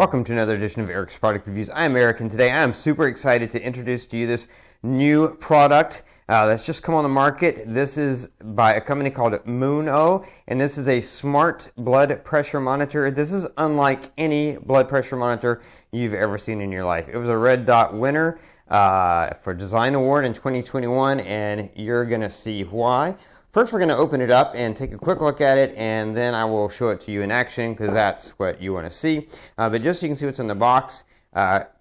Welcome to another edition of Eric's Product Reviews. I am Eric, and today I am super excited to introduce to you this new product that's just come on the market. This is by a company called MoonO, and this is a smart blood pressure monitor. This is unlike any blood pressure monitor you've ever seen in your life. It was a Red Dot winner for Design Award in 2021, and you're going to see why. First, we're going to open it up and take a quick look at it, and then I will show it to you in action because that's what you want to see. But just so you can see what's in the box,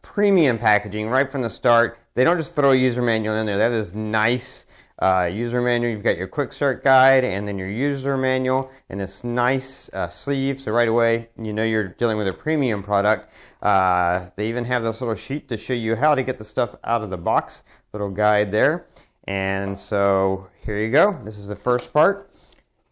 premium packaging right from the start. They don't just throw a user manual in there. They have this nice user manual. You've got your quick start guide and then your user manual and this nice sleeve. So right away, you know you're dealing with a premium product. They even have this little sheet to show you how to get the stuff out of the box. Little guide there. And so here you go. This is the first part.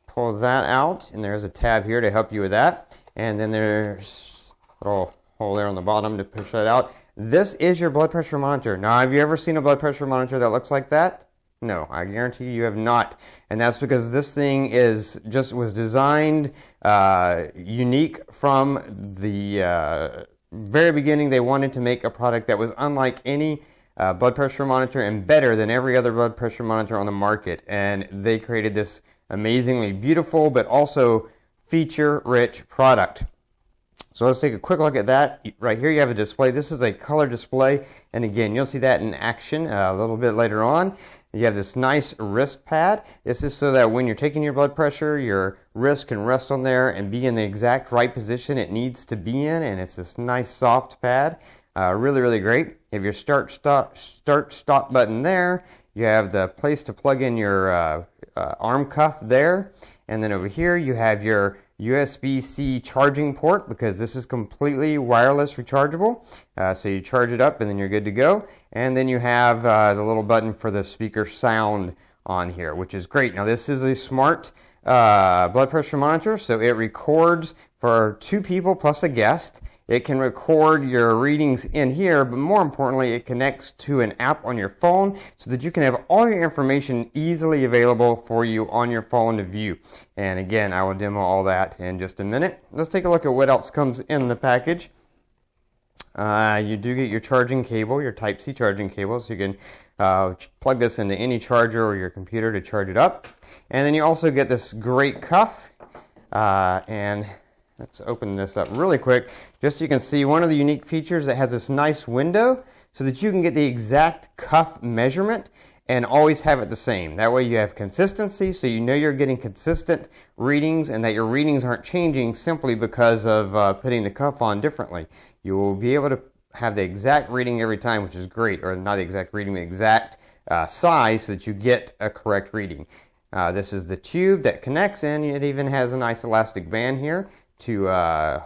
Pull that out, and there's a tab here to help you with that. And then there's a little hole there on the bottom to push that out. This is your blood pressure monitor. Now, have you ever seen a blood pressure monitor that looks like that? No, I guarantee you have not. And that's because this thing was designed unique from the very beginning. They wanted to make a product that was unlike any blood pressure monitor and better than every other blood pressure monitor on the market. And they created this amazingly beautiful but also feature-rich product. So let's take a quick look at that. Right here you have a display. This is a color display, and again, you'll see that in action a little bit later on. You have this nice wrist pad. This is so that when you're taking your blood pressure, your wrist can rest on there and be in the exact right position it needs to be in, and it's this nice soft pad. Really, really great. You have your start stop button there. You have the place to plug in your arm cuff there. And then over here you have your USB-C charging port, because this is completely wireless rechargeable. So you charge it up and then you're good to go. And then you have the little button for the speaker sound on here, which is great. Now this is a smart blood pressure monitor, so it records for 2 people plus a guest. It can record your readings in here, but more importantly, it connects to an app on your phone so that you can have all your information easily available for you on your phone to view. And again, I will demo all that in just a minute. Let's take a look at what else comes in the package. You do get your charging cable, your Type-C charging cable, so you can plug this into any charger or your computer to charge it up. And then you also get this great cuff, and let's open this up really quick, just so you can see one of the unique features that has this nice window so that you can get the exact cuff measurement and always have it the same. That way you have consistency, so you know you're getting consistent readings and that your readings aren't changing simply because of putting the cuff on differently. You will be able to have the exact reading every time, which is great, or not the exact reading, the exact size so that you get a correct reading. This is the tube that connects in. It even has a nice elastic band here to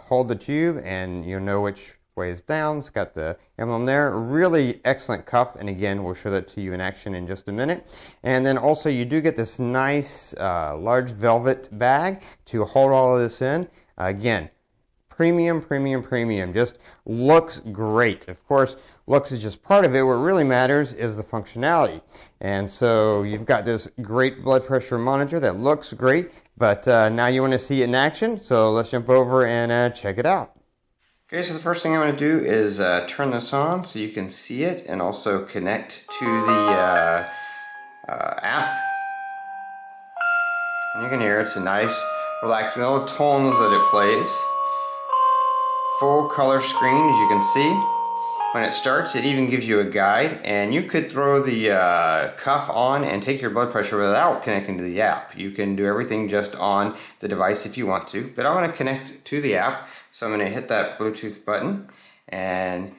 hold the tube, and you'll know which way is down. It's got the emblem there. Really excellent cuff, and again, we'll show that to you in action in just a minute. And then also you do get this nice large velvet bag to hold all of this in. Again, premium, just looks great. Of course, looks is just part of it. What really matters is the functionality. And so you've got this great blood pressure monitor that looks great, but now you want to see it in action, so let's jump over and check it out. Okay, so the first thing I'm going to do is turn this on so you can see it and also connect to the app. And you can hear it's a nice, relaxing little tones that it plays. Full color screen, as you can see. When it starts, it even gives you a guide, and you could throw the cuff on and take your blood pressure without connecting to the app. You can do everything just on the device if you want to, but I want to connect to the app, so I'm going to hit that Bluetooth button, and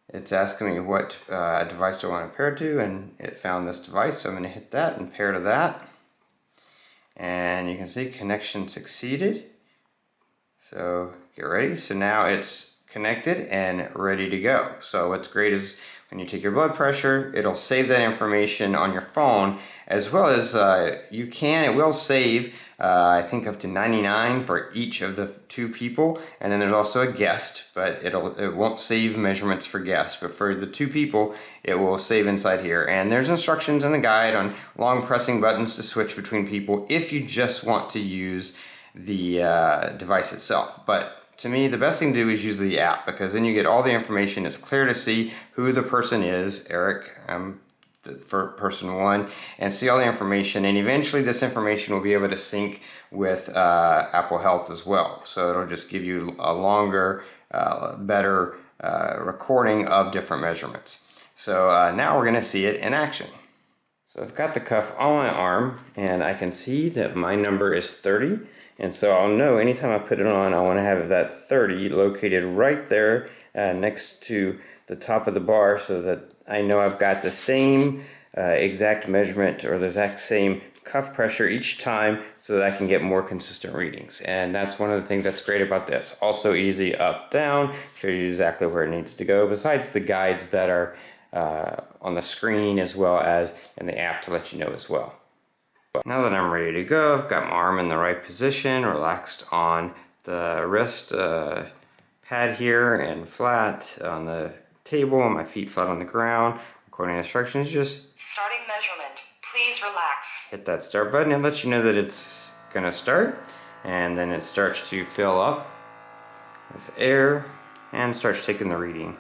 it's asking me what device do I want to pair to, and it found this device, so I'm going to hit that and pair to that. And you can see connection succeeded. So get ready. So now it's connected and ready to go. So what's great is when you take your blood pressure, it'll save that information on your phone, as well as it will save I think up to 99 for each of the 2 people, and then there's also a guest, but it won't save measurements for guests, but for the 2 people it will save inside here. And there's instructions in the guide on long pressing buttons to switch between people if you just want to use the device itself. But to me, the best thing to do is use the app, because then you get all the information. It's clear to see who the person is, Eric, for person one, and see all the information. And eventually this information will be able to sync with Apple Health as well. So it'll just give you a longer, better recording of different measurements. So now we're going to see it in action. So I've got the cuff on my arm, and I can see that my number is 30. And so I'll know anytime I put it on, I want to have that 30 located right there next to the top of the bar, so that I know I've got the same exact measurement or the exact same cuff pressure each time, so that I can get more consistent readings. And that's one of the things that's great about this. Also easy up, down, shows you exactly where it needs to go, besides the guides that are on the screen as well as in the app to let you know as well. Now that I'm ready to go, I've got my arm in the right position, relaxed on the wrist pad here and flat on the table, and my feet flat on the ground. Recording instructions, just starting measurement. Please relax. Hit that start button. It lets you know that it's gonna start, and then it starts to fill up with air and starts taking the reading.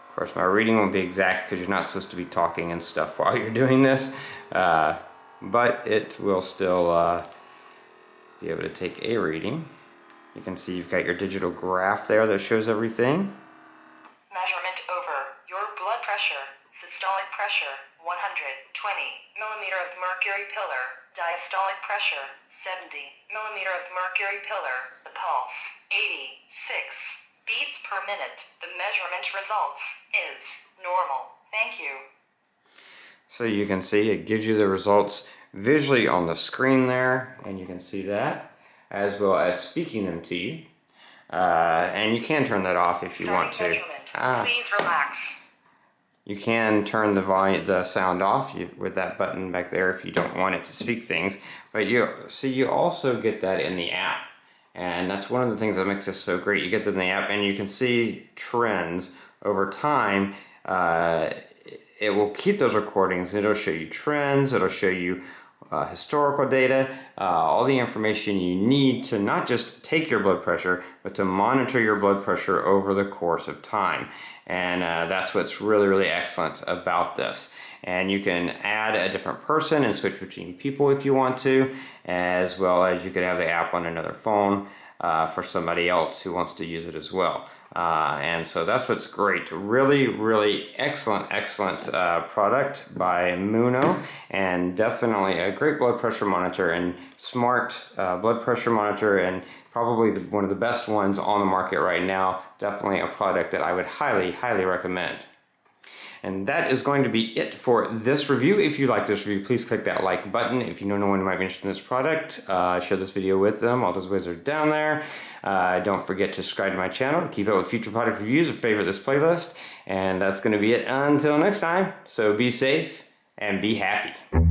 Of course, my reading won't be exact because you're not supposed to be talking and stuff while you're doing this. But it will still be able to take a reading. You can see you've got your digital graph there that shows everything. Measurement over. Your blood pressure, systolic pressure, 120 millimeter of mercury pillar, diastolic pressure, 70 millimeter of mercury pillar, the pulse, 86 beats per minute. The measurement results is normal. Thank you. So you can see it gives you the results visually on the screen there, and you can see that, as well as speaking them to you. And you can turn that off if you want to. Please relax. You can turn the volume, the sound off with that button back there if you don't want it to speak things. But you also get that in the app. And that's one of the things that makes this so great. You get that in the app, and you can see trends over time. It will keep those recordings. It'll show you trends. It'll show you historical data, all the information you need to not just take your blood pressure, but to monitor your blood pressure over the course of time. And that's what's really, really excellent about this. And you can add a different person and switch between people if you want to, as well as you could have the app on another phone for somebody else who wants to use it as well. And so that's what's great. Really, really excellent product by MoonO, and definitely a great blood pressure monitor and smart blood pressure monitor, and probably one of the best ones on the market right now. Definitely a product that I would highly, highly recommend. And that is going to be it for this review. If you like this review, please click that like button. If you know no one who might be interested in this product, share this video with them. All those ways are down there. Don't forget to subscribe to my channel, keep up with future product reviews, or favorite this playlist. And that's going to be it until next time. So be safe and be happy.